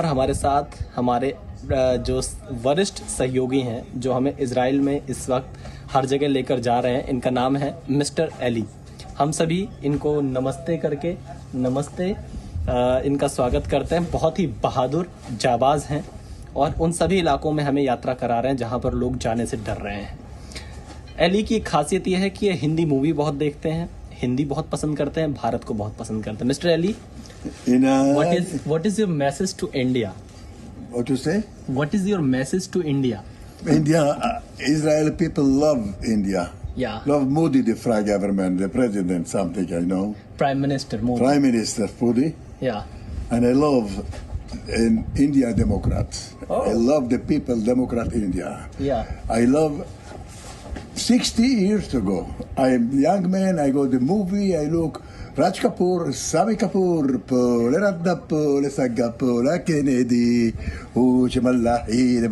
हमारे साथ हमारे जो वरिष्ठ सहयोगी हैं, जो हमें इजराइल में इस वक्त हर जगह लेकर जा रहे हैं। इनका नाम है मिस्टर एली। हम सभी इनको नमस्ते करके इनका स्वागत करते हैं। बहुत ही बहादुर जाबाज हैं और उन सभी इलाकों में हमें यात्रा करा रहे हैं जहां पर लोग जाने से डर रहे हैं। एली की खासियत यह है कि ये हिंदी मूवी बहुत देखते हैं, हिंदी बहुत पसंद करते हैं, भारत को बहुत पसंद करते हैं। Mister Eli, what is your message to India? What you say? What is your message to India? India, Israel people love India. Yeah. Love Modi, the government, the president, something I know. Prime Minister Modi. Prime Minister Modi. Yeah. And I love India Democrats. Oh. I love the people, Democrat India. Yeah. I love 60 years ago. I'm a young man, I go to the movie, I look Raj Kapoor, Sami Kapoor, Pole Radha Pole Saga Pole Kennedy, Malahi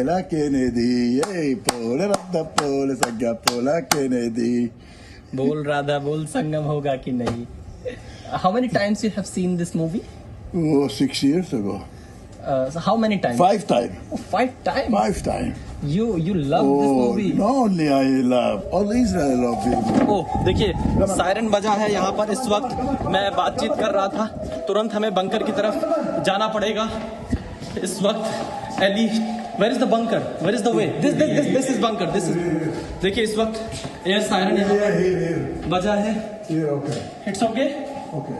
La Kennedy, hey, Pole Radha Pole Saga Pole Kennedy. Bol Radha Bol Sangam hoga ki nahi. How many times you have seen this movie? Oh, 6 years ago. So how many times? 5 times. Oh, 5 times. 5 times. You love this movie. Not only I love, all Israel love it. ओह देखिए, siren बजा है यहाँ पर। इस वक्त मैं बातचीत कर रहा था, तुरंत हमें बंकर की तरफ जाना पड़ेगा। इस वक्त Eli, where is the bunker, where is the way? This is bunker, this is. देखिए इस वक्त एयर सायरन यहाँ पर बजा है। Okay. It's okay. Okay.